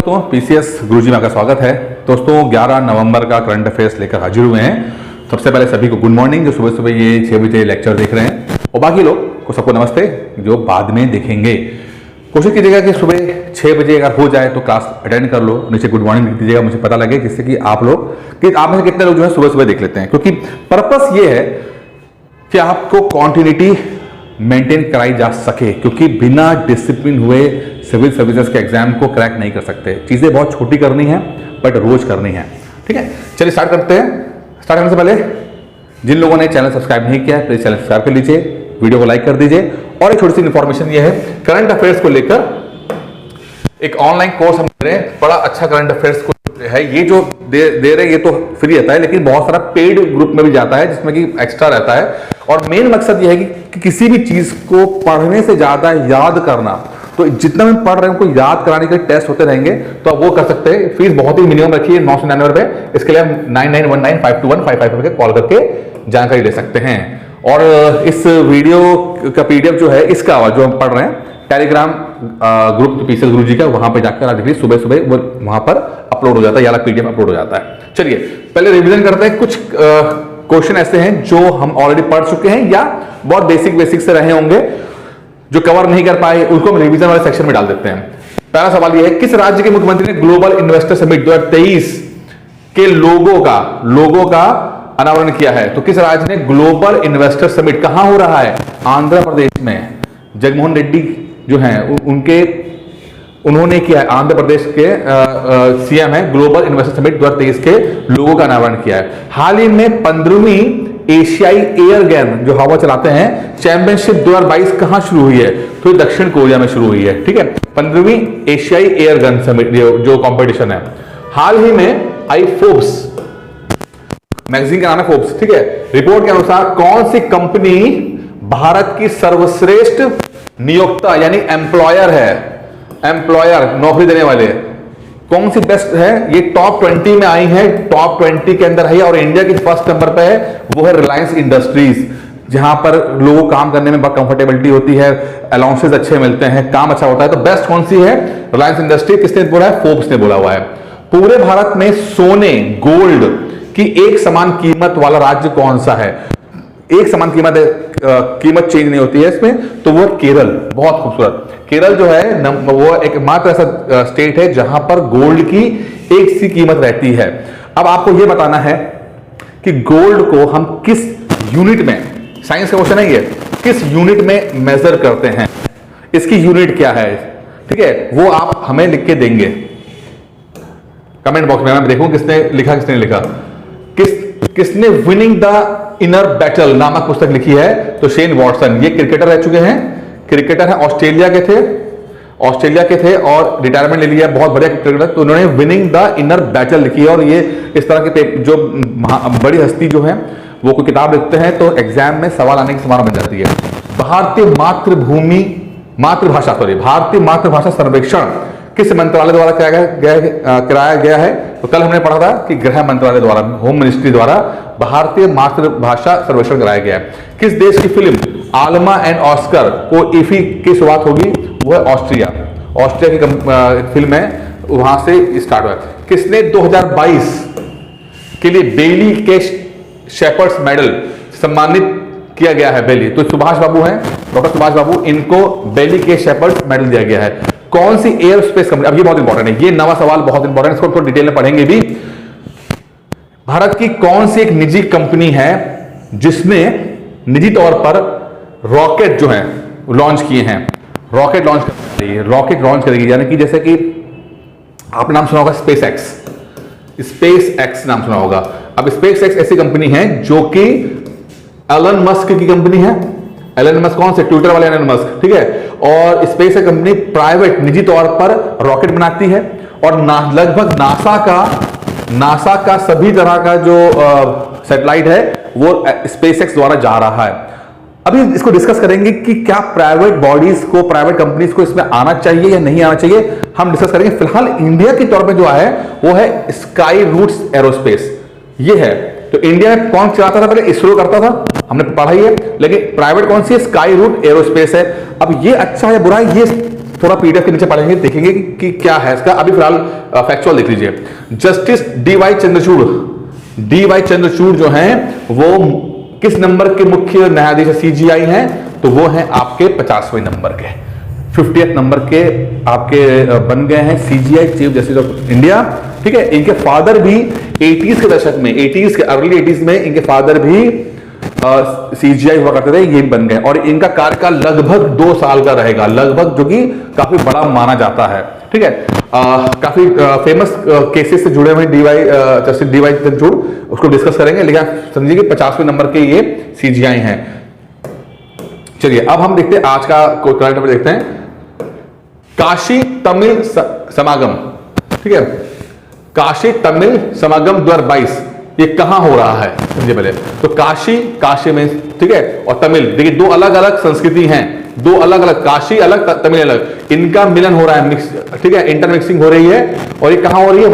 दोस्तों पीसीएस गुरुजी में आपका स्वागत है। दोस्तों 11 नवंबर का करंट अफेयर्स लेकर हाजिर हुए हैं। सबसे पहले सभी को गुड मॉर्निंग जो सुबह सुबह ये 6 बजे लेक्चर देख रहे हैं, और बाकी लोग को सबको नमस्ते जो बाद में देखेंगे। कोशिश कीजिएगा कि सुबह 6 बजे अगर हो जाए तो क्लास अटेंड कर लो, नीचे गुड मॉर्निंग लिख दीजिएगा, मुझे पता लगे जिससे कि आप में से कितने लोग जो है सुबह सुबह देख लेते हैं। क्योंकि पर्पस ये है कि आपको कॉन्टिन्यूटी मेंटेन कराई जा सके, क्योंकि बिना डिसिप्लिन हुए सिविल सर्विसेज के एग्जाम को क्रैक नहीं कर सकते। चीजें बहुत छोटी करनी है बट रोज करनी है। ठीक है, चलिए स्टार्ट करते हैं। स्टार्ट करने से पहले जिन लोगों ने चैनल सब्सक्राइब नहीं किया है प्लीज चैनल सब्सक्राइब कर लीजिए, वीडियो को लाइक कर दीजिए। और एक छोटी सी इंफॉर्मेशन ये है, करंट अफेयर्स को लेकर एक ऑनलाइन कोर्स हम दे रहे हैं। बड़ा अच्छा करंट अफेयर्स है ये जो दे रहे हैं, ये तो फ्री रहता है लेकिन बहुत सारा पेड ग्रुप में भी जाता है जिसमें कि एक्स्ट्रा रहता है। और मेन मकसद ये है कि किसी भी चीज को पढ़ने से ज्यादा याद करना। तो जितना भी पढ़ रहे हैं उनको याद कराने के लिए टेस्ट होते रहेंगे, तो आप वो कर सकते हैं। फीस बहुत ही मिनिमम रखी है, 999 रुपए। इसके लिए हम 9919521555 के कॉल करके जानकारी ले सकते हैं। और इस वीडियो का पीडीएफ जो है इसका जो हम पढ़ रहे हैं टेलीग्राम ग्रुप पीसीएस गुरुजी का, वहां पे जाकर आज सुबह सुबह वो वहां पर अपलोड हो जाता है, या पीडीएफ अपलोड हो जाता है। चलिए पहले रिवीजन करते हैं। कुछ क्वेश्चन ऐसे हैं जो हम ऑलरेडी पढ़ चुके हैं या बहुत बेसिक से रहे होंगे, जो कवर नहीं कर पाए उनको हम रिवीजन वाले सेक्शन में डाल देते हैं। पहला सवाल यह है, किस राज्य के मुख्यमंत्री ने ग्लोबल इन्वेस्टर समिट 2023 के लोगों का अनावरण किया है? तो किस राज्य ने ग्लोबल इन्वेस्टर समिट, कहां हो रहा है? आंध्र प्रदेश में। जगनमोहन रेड्डी जो हैं उन्होंने किया है, आंध्र प्रदेश के सीएम है। ग्लोबल इन्वेस्टर समिट 2023 के लोगों का अनावरण किया है। हाल ही में 15वीं एशियाई एयर गन जो हवा चलाते हैं चैंपियनशिप 2022 कहां शुरू हुई है? तो ये दक्षिण कोरिया में शुरू हुई है। ठीक है, 15वीं एशियाई एयर गन समिट जो कंपटीशन है। हाल ही में आई फोर्ब्स मैगजीन का नाम है फोर्ब्स, ठीक है, रिपोर्ट के अनुसार कौन सी कंपनी भारत की सर्वश्रेष्ठ नियोक्ता यानी एम्प्लॉयर है? एम्प्लॉयर नौकरी देने वाले कौन सी बेस्ट है? ये टॉप 20 में आई है, टॉप 20 के अंदर है। और इंडिया की फर्स्ट नंबर पे है, वो है रिलायंस इंडस्ट्रीज, जहां पर लोगों को काम करने में बहुत कंफर्टेबिलिटी होती है, अलाउंसेस अच्छे मिलते हैं, काम अच्छा होता है। तो बेस्ट कौन सी है? रिलायंस इंडस्ट्री। किसने बोला है? फोर्ब्स ने बोला हुआ है। पूरे भारत में सोने गोल्ड की एक समान कीमत वाला राज्य कौन सा है? एक समान कीमत चेंज नहीं होती है इसमें, तो वो केरल। बहुत खूबसूरत। केरल जो है वो एक मात्र ऐसा स्टेट है जहां पर गोल्ड की एक सी कीमत रहती है। अब आपको यह बताना है कि गोल्ड को हम किस यूनिट में, साइंस का क्वेश्चन है ये, किस यूनिट में मेजर करते हैं, इसकी यूनिट क्या है? ठीक है, वो आप हमें लिख के देंगे कमेंट बॉक्स में। मैं देखूं किसने लिखा किसने लिखा। किसने विनिंग द इनर बैटल नामक पुस्तक लिखी है? तो शेन वॉटसन। ये क्रिकेटर रह चुके हैं, क्रिकेटर है, ऑस्ट्रेलिया के थे और रिटायरमेंट ले लिया, बहुत बढ़िया क्रिकेटर। तो उन्होंने विनिंग द इनर बैटल लिखी है। और ये इस तरह के जो बड़ी हस्ती जो है वो कोई किताब लिखते हैं तो एग्जाम में सवाल आने की संभावना बन जाती है। भारतीय मातृभाषा सर्वेक्षण किस मंत्रालय द्वारा कराया गया है? तो कल हमने पढ़ा था कि गृह मंत्रालय द्वारा, होम मिनिस्ट्री द्वारा भारतीय मातृभाषा सर्वेक्षण कराया गया है। किस देश की फिल्म आल्मा एंड ऑस्कर को ईफी की शुरुआत होगी? वो है ऑस्ट्रिया की फिल्म है, वहां से स्टार्ट हुआ। किसने 2022 के लिए बेली के शेपर्ड्स मेडल सम्मानित किया गया है? बेली तो सुभाष बाबू हैं, डॉक्टर सुभाष बाबू, इनको बेली के शेपर्ड्स मेडल दिया गया है। कौन सी एयर स्पेस कंपनी, अब ये बहुत इंपॉर्टेंट है, ये नवा सवाल बहुत इंपॉर्टेंट है, इसको थोड़ा डिटेल में पढ़ेंगे भी। भारत की कौन सी एक निजी कंपनी है जिसने निजी तौर पर रॉकेट जो है लॉन्च किए हैं? रॉकेट लॉन्च करेगी, यानी कि जैसे कि आपने नाम सुना होगा स्पेस एक्स नाम सुना होगा। अब स्पेस एक्स ऐसी कंपनी है जो कि एलन मस्क की कंपनी है। एलन मस्क कौन से? ट्विटर वाले एलन मस्क, ठीक है। और स्पेस कंपनी प्राइवेट निजी तौर पर रॉकेट बनाती है और लगभग नासा का सभी तरह का जो सैटेलाइट है वो स्पेस एक्स द्वारा जा रहा है। अभी इसको डिस्कस करेंगे कि क्या प्राइवेट बॉडीज को, प्राइवेट कंपनीज को इसमें आना चाहिए या नहीं आना चाहिए, हम डिस्कस करेंगे। फिलहाल इंडिया के तौर पे जो है वो है स्काई रूट्स एरोस्पेस, ये है। तो इंडिया में कौन चलाता था? पहले इसरो करता था, हमने पढ़ा ही है, लेकिन प्राइवेट कौन सी है? स्काई रूट एरोस्पेस है। अब ये अच्छा है बुरा है, ये थोड़ा पीडीएफ के नीचे पढ़ेंगे, देखेंगे कि क्या है इसका। अभी फिलहाल फैक्चुअल देख लीजिए। जस्टिस डीवाई चंद्रचूड़ जो हैं वो किस नंबर के मुख्य न्यायाधीश सीजीआई हैं? तो वो हैं आपके 50वें नंबर के, 50th नंबर के आपके बन गए हैं CGI, chief justice of India. ठीक है, इनके फादर भी 80s के दशक में, 80s के अर्ली 80s में इनके फादर भी सीजीआई हुआ करते थे, ये बन गए। और इनका कार्यकाल लगभग 2 साल का रहेगा, लगभग, जो कि काफी बड़ा माना जाता है। ठीक है, काफी फेमस केसेस से जुड़े हुए जस्टिस डीवाई चंद्रचूड़, उसको डिस्कस करेंगे, लेकिन आप समझिए कि 50वें नंबर के ये सीजीआई हैं। चलिए अब हम देखते हैं आज का करंट अफेयर देखते हैं। काशी तमिल समागम, ठीक है, काशी तमिल समागम 2022 ये कहां हो रहा है समझिए पहले। तो काशी में, ठीक है, और तमिल, देखिए दो अलग अलग संस्कृति हैं, दो अलग अलग, काशी अलग तमिल अलग, इनका मिलन हो रहा है, मिक्स, ठीक है, इंटरमिक्सिंग हो रही है। और ये कहां हो रही है?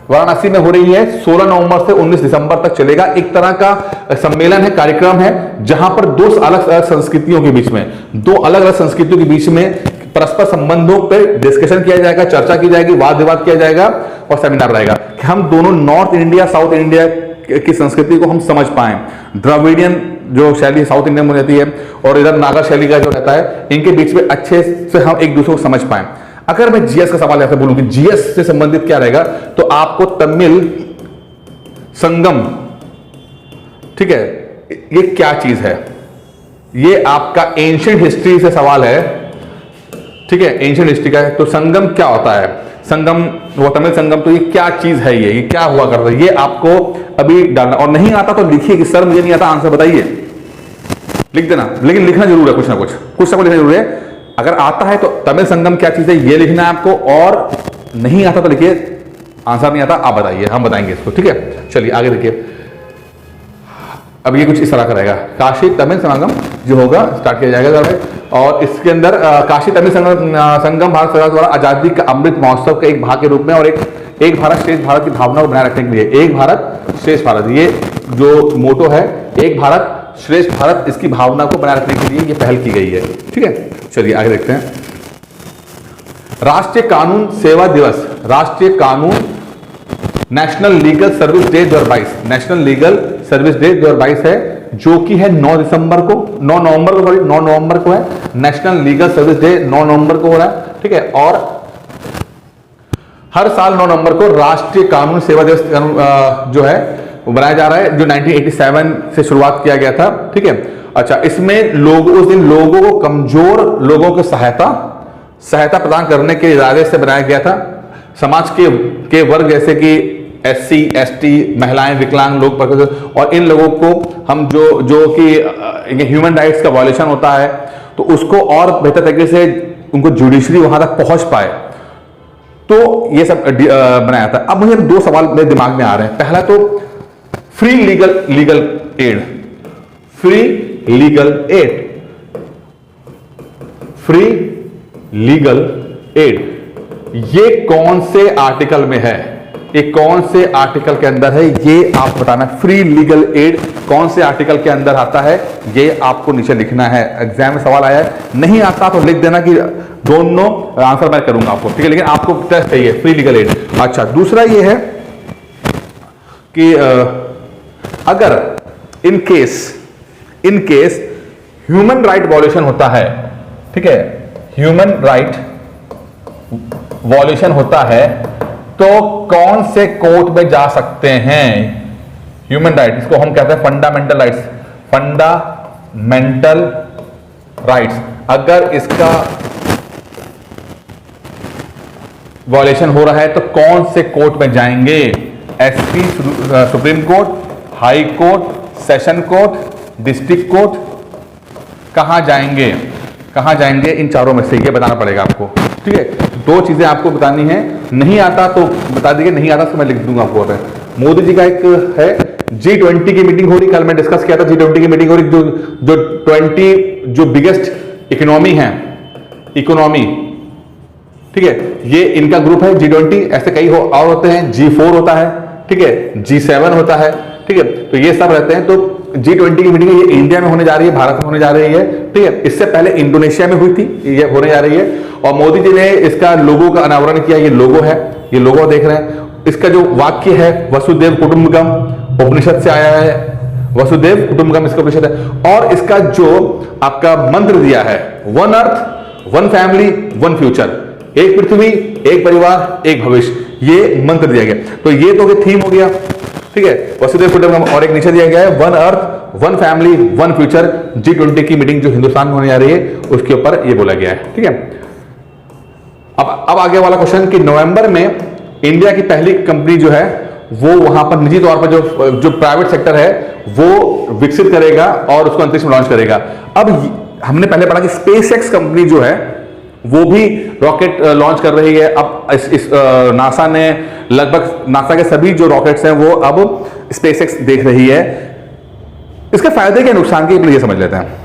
वाराणसी में हो रही है। 16 नवंबर से 19 दिसंबर तक चलेगा। एक तरह का सम्मेलन है, कार्यक्रम है, जहां पर दो अलग अलग संस्कृतियों के बीच में, दो अलग अलग संस्कृतियों के बीच में परस्पर संबंधों पर डिस्कशन किया जाएगा, चर्चा की जाएगी, वाद विवाद किया जाएगा और सेमिनार रहेगा कि हम दोनों नॉर्थ इंडिया साउथ इंडिया की संस्कृति को हम समझ पाएं। द्रविडियन जो शैली साउथ इंडिया में रहती है और इधर नागा शैली का जो रहता है, इनके बीच में अच्छे से हम एक दूसरे को समझ पाएं। अगर मैं जीएस का सवाल ऐसे बोलूं कि जीएस से संबंधित क्या रहेगा, तो आपको तमिल संगम, ठीक है, ये क्या चीज है? ये आपका एंशिएंट हिस्ट्री से सवाल है, ठीक है, एंशिएंट हिस्ट्री का है। तो संगम क्या होता है? संगम, वो तमिल संगम, तो ये क्या चीज है? ये क्या हुआ करता है? ये आपको अभी डालना, और नहीं आता तो लिखिए कि सर मुझे नहीं आता, आंसर बताइए, लिख देना, लेकिन लिखना जरूर है, कुछ ना कुछ लिखना जरूर है। अगर आता है तो तमिल संगम क्या चीज है ये लिखना है आपको, और नहीं आता तो लिखिए आंसर नहीं आता आप बताइए, हम बताएंगे इसको, ठीक है। चलिए आगे देखिए, अब ये कुछ इस तरह का रहेगा। काशी तमिल समागम जो होगा स्टार्ट किया जाएगा, और इसके अंदर काशी तमिल संगम भारत सरकार द्वारा आजादी का अमृत महोत्सव के एक भाग के रूप में और एक भारत श्रेष्ठ भारत की भावना को बनाए रखने के लिए, एक भारत श्रेष्ठ भारत, ये जो मोटो है, एक भारत श्रेष्ठ भारत, इसकी भावना को बनाए रखने के लिए ये पहल की गई है, ठीक है। चलिए आगे देखते हैं। राष्ट्रीय कानून सेवा दिवस, राष्ट्रीय कानून national legal service day 2022, national legal service day 2022 है, जो कि है 9 नवंबर को है। नेशनल लीगल सर्विस डे 9 नवंबर को हो रहा है, ठीक है। और हर साल 9 नवंबर को राष्ट्रीय कानून सेवा दिवस जो है वो बनाया जा रहा है, जो 1987 से शुरुआत किया गया था, ठीक है। अच्छा, इसमें लोग उस दिन लोगों को, कमजोर लोगों को सहायता प्रदान करने के इरादे से बनाया गया था। समाज के वर्ग जैसे कि SC ST, महिलाएं, विकलांग लोग, और इन लोगों को हम जो कि ह्यूमन राइट्स का वायलेशन होता है, तो उसको और बेहतर तरीके से उनको जुडिशरी वहां तक पहुंच पाए, तो ये सब बनाया था। अब मुझे 2 सवाल मेरे दिमाग में आ रहे हैं। पहला तो free legal aid, free legal aid, ये कौन से आर्टिकल में है? ये कौन से आर्टिकल के अंदर है, ये आप बताना। फ्री लीगल एड कौन से आर्टिकल के अंदर आता है, ये आपको नीचे लिखना है। एग्जाम में सवाल आया है, नहीं आता तो लिख देना कि दोनों आंसर मैं करूंगा आपको, ठीक है, लेकिन आपको टेस्ट चाहिए फ्री लीगल एड। अच्छा, दूसरा ये है कि अगर in case human right violation होता है, ठीक है, ह्यूमन राइट वॉल्यूशन होता है, तो कौन से कोर्ट में जा सकते हैं? ह्यूमन राइट, इसको हम कहते हैं फंडामेंटल राइट्स। अगर इसका वॉल्यूशन हो रहा है तो कौन से कोर्ट में जाएंगे? SP supreme court, high court, session court, district court, कहां जाएंगे? इन चारों में से ये बताना पड़ेगा आपको, ठीक है। 2 चीजें आपको बतानी है। नहीं आता तो बता दीजिए, नहीं आता तो मैं लिख दूंगा आपको। मोदी जी का एक है G20 की मीटिंग हो रही, कल मैं डिस्कस किया था, G20 की मीटिंग हो रही, जो 20 जो बिगेस्ट इकोनॉमी, ठीक है, ये इनका ग्रुप है G20। ऐसे कई और होते हैं, G4 होता है, ठीक है, G7 होता है, ठीक है, तो ये सब रहते हैं। तो G20 की मीटिंग है, ये इंडिया में होने जा रही है, भारत में होने जा रही है, ठीक है। इससे पहले इंडोनेशिया में हुई थी, ये होने जा रही है। और मोदी जी ने इसका लोगो का अनावरण किया। ये लोगो है, ये लोगो देख रहे हैं। इसका जो वाक्य है वसुदेव कुटुंबकम, उपनिषद से आया है। वसुदेव कुटुंबकम इसका उपनिषद है। और इसका जो आपका मंत्र दिया है, one earth one family one future, एक पृथ्वी एक परिवार एक भविष्य, ये मंत्र दिया गया। तो ये तो थीम हो गया, ठीक है, वसुदेव कुटुंबकम। और एक नीचे दिया गया है one earth one family one future. G20 की मीटिंग जो हिंदुस्तान में होने जा रही है उसके ऊपर ये बोला गया है, ठीक है। अब आगे वाला क्वेश्चन कि नवंबर में इंडिया की पहली कंपनी जो है वो वहां पर निजी तौर पर जो प्राइवेट सेक्टर है वो विकसित करेगा और उसको अंतरिक्ष में लॉन्च करेगा। अब हमने पहले पढ़ा कि स्पेसएक्स कंपनी जो है वो भी रॉकेट लॉन्च कर रही है। अब नासा ने लगभग नासा के सभी जो रॉकेट्स हैं वो अब स्पेसएक्स देख रही है। इसके फायदे के नुकसान के लिए समझ लेते हैं।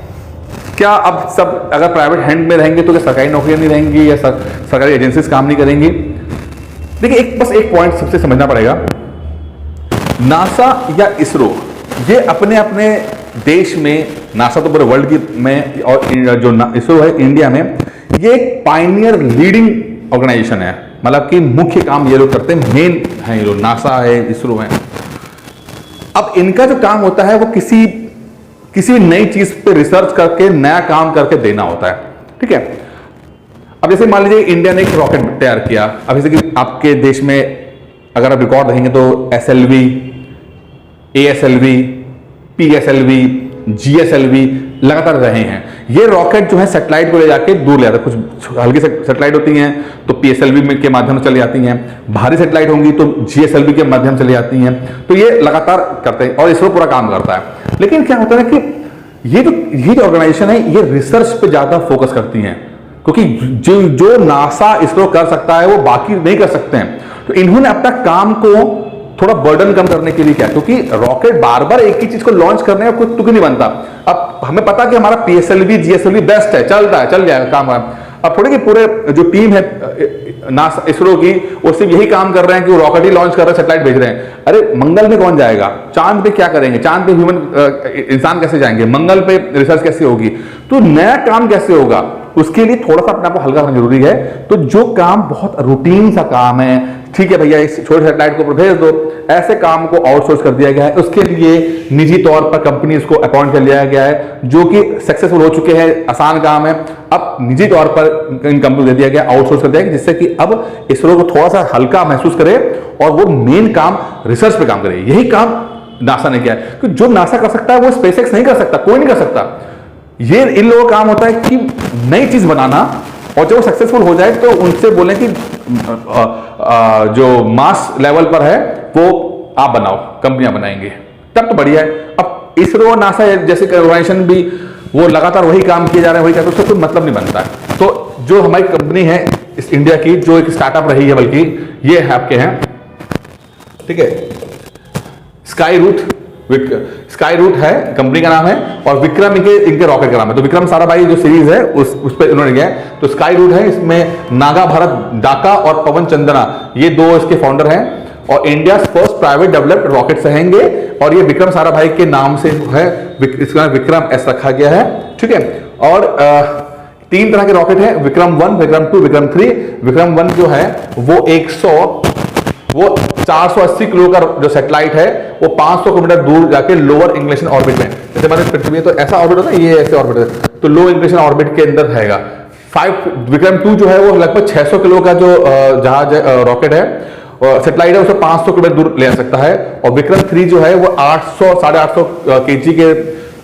क्या अब सब अगर प्राइवेट हैंड में रहेंगे तो क्या सरकारी नौकरियां नहीं रहेंगी या सरकारी एजेंसीज काम नहीं करेंगी? देखिए, बस एक पॉइंट सबसे समझना पड़ेगा। नासा या इसरो ये अपने अपने देश में, नासा तो पूरे वर्ल्ड की में, और जो इसरो है इंडिया में, ये एक पायनियर लीडिंग ऑर्गेनाइजेशन है। मतलब कि मुख्य काम ये लोग करते हैं, मेन है ये लोग, नासा है, इसरो है। अब इनका जो काम होता है वो किसी नई चीज पे रिसर्च करके नया काम करके देना होता है, ठीक है। अब जैसे मान लीजिए इंडिया ने एक रॉकेट तैयार किया। अब जैसे कि आपके देश में अगर आप रिकॉर्ड देखेंगे तो SLV, ASLV, PSLV, GSLV लगातार रहे हैं। ये रॉकेट जो है सैटेलाइट को ले जाके दूर ले जाता है। कुछ हल्की सैटेलाइट होती हैं तो PSLV के माध्यम से चली जाती हैं, भारी सैटेलाइट होंगी तो GSLV के माध्यम से चली जाती हैं। तो ये लगातार करते हैं और इसरो पूरा काम करता है। लेकिन क्या होता है कि ये जो ऑर्गेनाइजेशन है ये रिसर्च पे ज्यादा फोकस करती हैं, क्योंकि जो नासा इसरो कर सकता है वो बाकी नहीं कर सकते हैं। तो इन्होंने अपना काम को थोड़ा बर्डन कम करने के लिए क्या, क्योंकि रॉकेट बार बार एक ही चीज को लॉन्च करने में कुछ तुक नहीं बनता। अब हमें पता कि हमारा PSLV GSLV बेस्ट है, चल रहा है, चल जाएगा काम। अब थोड़ी कि पूरे जो टीम है नासा इसरो की वो सिर्फ यही काम कर रहे हैं कि वो रॉकेट ही लॉन्च कर रहे हैं, सैटेलाइट भेज रहे हैं। अरे मंगल में कौन जाएगा, चांद पे क्या करेंगे, चांद पे इंसान कैसे जाएंगे, मंगल पे रिसर्च कैसे होगी, तो नया काम कैसे होगा, उसके लिए थोड़ा सा अपने आप को हल्का करना जरूरी है। तो जो काम बहुत रूटीन सा काम है, ठीक है भैया इस छोटे सैटेलाइट को भेज दो, ऐसे काम को आउटसोर्स कर दिया गया है। उसके लिए निजी तौर पर कंपनीज को अपॉइंट कर लिया गया है जो कि सक्सेसफुल हो चुके हैं, आसान काम है। अब निजी तौर पर इन कंपनी दे दिया गया, आउटसोर्स कर दिया गया, जिससे कि अब इसरो को थोड़ा सा हल्का महसूस करे और वो मेन काम रिसर्च पे काम करे। यही काम नासा ने किया है। तो जो नासा कर सकता है वो स्पेसएक्स नहीं कर सकता, कोई नहीं कर सकता। ये इन लोगों का काम होता है कि नई चीज बनाना, और जब वो सक्सेसफुल हो जाए तो उनसे बोलें कि जो मास लेवल पर है वो आप बनाओ, कंपनियां बनाएंगे, तब तो बढ़िया है। अब इसरो नासा जैसे ऑर्गेनाइजेशन भी वो लगातार वही काम किए जा रहे हैं, वही करते हैं, उससे कोई मतलब नहीं बनता है। तो जो हमारी कंपनी है इस इंडिया की, जो एक स्टार्टअप रही है, बल्कि ये है आपके हैं, ठीक है, स्काई रूट है कंपनी का नाम है, और विक्रम इनके रॉकेट का नाम है। तो विक्रम साराभाई जो सीरीज है उस पर इन्होंने गया। तो स्काई रूट है, इसमें नागा भरत डाका और पवन चंदना ये दो इसके फाउंडर हैं, और India first private developed rocket रहेंगे। और ये विक्रम साराभाई के नाम से है, इसका विक्रम एस रखा गया है, ठीक है। और 3 तरह के रॉकेट हैं, विक्रम 1, विक्रम 2, विक्रम 3। विक्रम 1 जो है वो 480 किलो का जो सैटेलाइट है वो 500 किलोमीटर दूर जाके लोअर इंक्लिनेशन ऑर्बिट में, जैसे हमारे पृथ्वी है तो ऐसा ऑर्बिट होता है, ये ऐसे ऑर्बिट है, तो लो इंक्लिनेशन ऑर्बिट के अंदर रहेगा। विक्रम 2 जो है वो लगभग 600 किलो का जो जहाज रॉकेट है, सैटेलाइट है, उसे 500 किलोमीटर दूर ले जा सकता है। और विक्रम 3 जो है वो 800-850 केजी के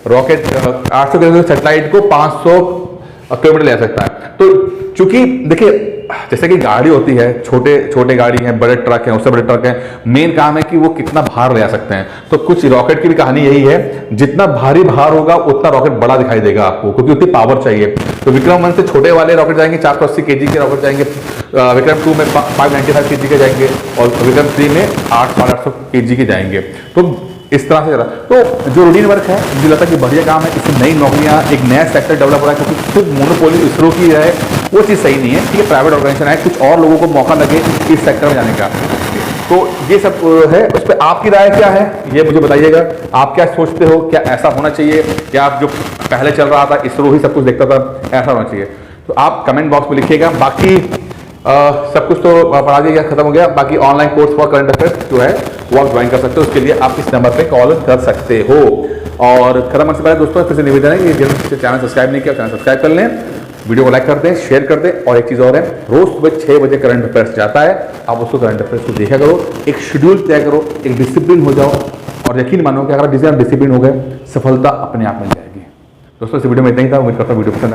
रॉकेट, 800 किलो सैटेलाइट को 500 किलोमीटर ले जा सकता है। तो चूंकि देखिए जैसे कि गाड़ी होती है, छोटे गाड़ी हैं, बड़े ट्रक हैं, उससे बड़े ट्रक हैं, मेन काम है कि वो कितना भार ले जा सकते हैं। तो कुछ रॉकेट की भी कहानी यही है, जितना भारी भार होगा उतना रॉकेट बड़ा दिखाई देगा आपको, क्योंकि उतनी पावर चाहिए। तो विक्रम 1 से छोटे वाले रॉकेट जाएंगे, 480 केजी के रॉकेट जाएंगे, विक्रम 2 में 595 केजी के जाएंगे, और विक्रम 3 में 800 केजी के जाएंगे। तो इस तरह से चला। तो जो रूटीन वर्क है मुझे लगता है कि बढ़िया काम है, इससे नई नौकरियां, एक नया सेक्टर डेवलप हो रहा है, क्योंकि सिर्फ मोनोपोली इसरो की है वो चीज़ सही नहीं है। ठीक है, प्राइवेट ऑर्गेनाइजेशन है, कुछ और लोगों को मौका लगे इस सेक्टर में जाने का। तो ये सब है, उस पर आपकी राय क्या है ये मुझे बताइएगा। आप क्या सोचते हो, क्या ऐसा होना चाहिए, क्या आप जो पहले चल रहा था इसरो ही सब कुछ देखता था, ऐसा होना चाहिए? तो आप कमेंट बॉक्स में लिखिएगा। बाकी सब कुछ तो पढ़ा दिया खत्म हो गया। बाकी online course for current affairs जो है वो आप ज्वाइन कर सकते हो। उसके लिए आप इस नंबर पे कॉल कर सकते हो। और खत्म होने से पहले दोस्तों फिर से निवेदन है कि जिन्होंने चैनल सब्सक्राइब नहीं किया चैनल सब्सक्राइब कर लें, वीडियो को लाइक कर दें, शेयर कर दें। और एक चीज़ और है, रोज सुबह 6 बजे करंट अफेयर्स जाता है, आप उसको करंट अफेयर्स को देखा करो, एक शेड्यूल तय करो, एक डिसिप्लिन हो जाओ। और यकीन मानो कि अगर डिसिप्लिन हो गए, सफलता अपने आप मिल जाएगी। दोस्तों इस वीडियो में इतना ही था। उम्मीद करता हूं वीडियो पसंद आए।